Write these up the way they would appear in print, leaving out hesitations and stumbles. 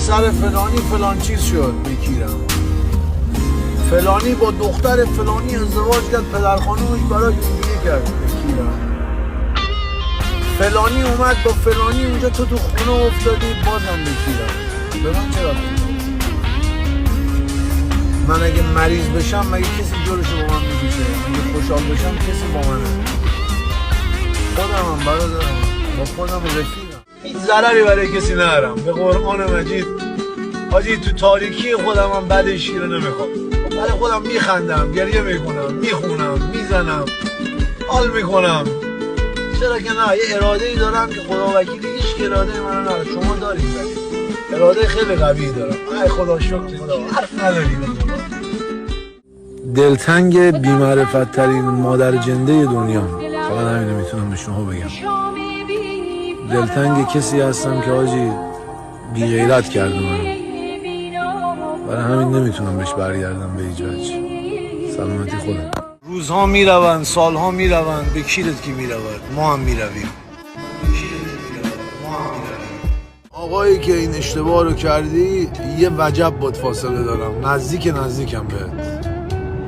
پسر فلانی فلان چیز شد بکیرم، فلانی با دختر فلانی ازدواج کرد، پدر خانومش براش اونجوری کرد بکیرم، فلانی اومد با فلانی اونجا تو خونه افتادی بازم بکیرم. به من چرا؟ من اگه مریض بشم مگه کسی جلوشو با من میکشه؟ اگه خوشحال بشم کسی با منه؟ خودمم برادرم، با خودم رفیقم، هیچ ضرری برای کسی ندارم. به قرآن مجید حاجی تو تاریکی خودم هم بد شیر نمیخوام، برای خودم میخندم، گریه میکنم، میخونم، میزنم، حال میکنم. چرا که نه، یه اراده ای دارم که خدا وکیلی هیچ اراده منو نداره. شما دارید اراده خیلی قوی دارم. ای خدا شکر، خدا حرف نداریم. دلتنگ بی‌معرفت ترین مادر جنده دنیا، فقط همینو میتونم به شما بگم. دلتنگ کسی هستم که حاجی بی غیرت کرده منو، برای همین نمیتونم بهش برگردم به هیچ وجه. سلامتی خودم. روزها میروند، سالها میروند، به کیرت کی میرود؟ ما هم میرویم. آقایی که این اشتباه رو کردی یه وجب باد فاصله دارم، نزدیکم بهت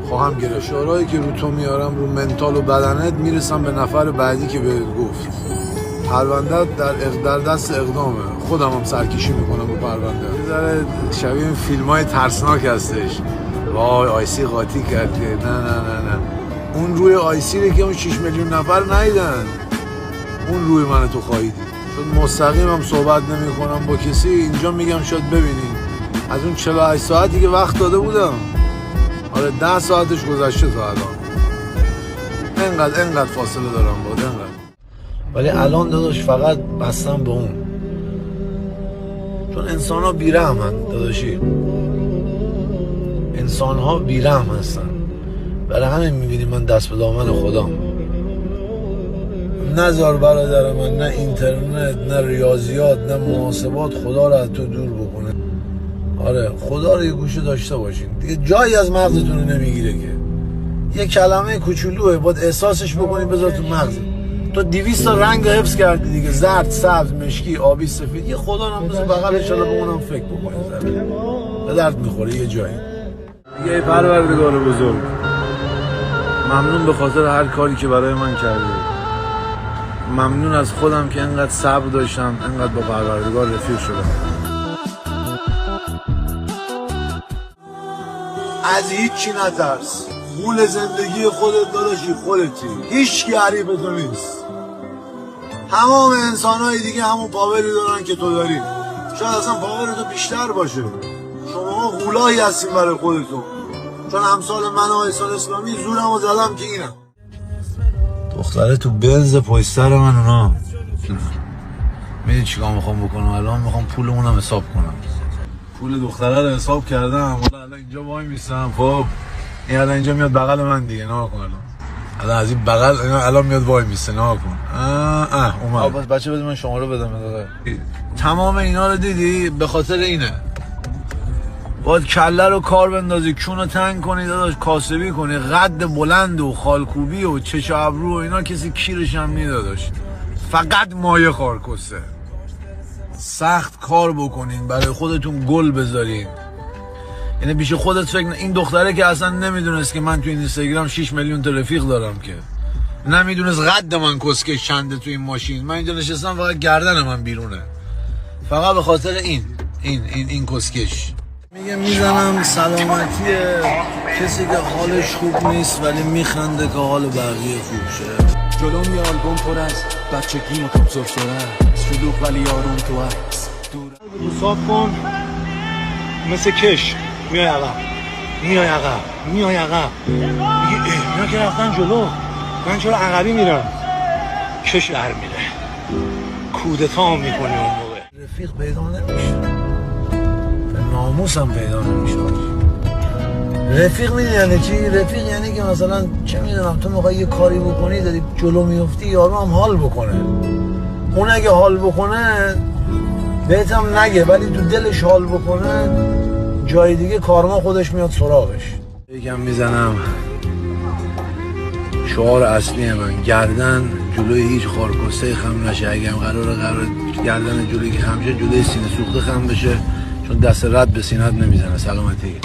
خواهم گرفت. فشارهایی که رو تو میارم رو منتال و بدنت میرسم به نفر بعدی که بهت گفت. پرونده‌ات در دست اقدامه، خودم هم سرکشی میکنم رو پرونده. یه ذره شبیه این فیلم‌های ترسناک هستش. وای آیسی قاطی کرد که نه اون روی آیسی رو که اون 6 میلیون نفر ندیدن، اون روی من تو خواهیدی. چون مستقیم هم صحبت نمی کنم با کسی، اینجا میگم شاید ببینین از اون 48 ساعتی که وقت داده بودم، آره 10 ساعتش گذشته تا الان. انقدر فاصله دارم با انقدر. ولی الان داداش فقط بستم به اون، چون انسان ها بیرحم هستن داداشی، انسان ها بیرحم هستن. برای همین میبینی من دست به دامن خودم. نذار برادر من، نه اینترنت، نه ریاضیات، نه محاسبات خدا رو از تو دور بکنه. آره خدا رو یه گوشه داشته باشین دیگه، جایی از مغزتون نمیگیره که یه کلمه کوچولوه باید احساسش بکنی بذار تو مغزت. تو 200 تا رنگ حفظ کردی دیگه، زرد، سبز، مشکی، آبی، سفید. یه خدا رو مثل بغلش حالا به اونم فکر بکنی، به درد میخوره یه جایی. یه پروردگار بزرگ، ممنون به خاطر هر کاری که برای من کردی. ممنون از خودم که انقدر صبر داشتم، انقدر با پروردگار رفیق شدم. از هیچی نترس، غول زندگی خودت داداشی خودتی، هیچ کی حریف تو نیست. تمام انسان‌های دیگه همون پاوری دارن که تو داری، شاید اصلا پاور تو بیشتر باشه. شما غولایی هستین برای خودتون، چون امثال من و احسان اسلامی زورمو زدم که اینم. دختره تو بنز پشت من اونا. میدونی چیکار میخوام بکنم الان؟ میخوام پولمونم حساب کنم. پول دختره رو حساب کردم، الان اینجا وای میستم. خب این الان اینجا میاد بغل من دیگه، نها کن الان از این بغل الان میاد وای میسته، نها کن. اومد. بس بچه بده من شماره بدم داده. تمام اینا رو دیدی به خاطر اینه. باید کله رو کار بندازی، کونو تنگ کنی داداش، کاسبی کنی، قد بلند و خالکوبی و چش ابرو و اینا کسی کیرش هم نی داداش. فقط مایه خارکسته. سخت کار بکنین، برای خودتون گل بذارین. یعنی پیش خودت فکر این دختره که اصلا نمیدونست که من تو اینستاگرام 6 میلیون تا رفیق دارم، که نمیدونست قد من کسکش چنده تو این ماشین. من اینجا نشستم فقط گردن من بیرونه، فقط به خاطر این کسکش. میگه میزنم سلامتی کسی که حالش خوب نیست ولی میخنده که حال بقیه خوب شه. جلوم یه آلبوم پر از بچگی و توب صرف شده، شلوغ ولی یارون تو هست. حساب کن مثل کش، میای عقب میگه اینا که رفتن جلو، من چرا عقبی میرم؟ کش در میره، کودتا میکنی اون موقع. رفیق پیدا نمیشه، ناموسم پیدا نمیشه. رفیق میدونی یعنی چی؟ رفیق یعنی که مثلا چه میدونم تو میخوای یه کاری بکنی داری جلو میفتی، یارو هم حال بکنه. اون اگه حال بکنه بهت هم نگه، ولی تو دلش حال بکنه جای دیگه کارما خودش میاد سراغش. یکم میزنم شعار اصلی من، گردن جلوی هیچ خارکسته خم نشه. اگه هم قرار گردن جلوی که خم شه، جلوی سینه سوخته خم بشه، چون دست رد به سینت نمیزنه. سلامتی.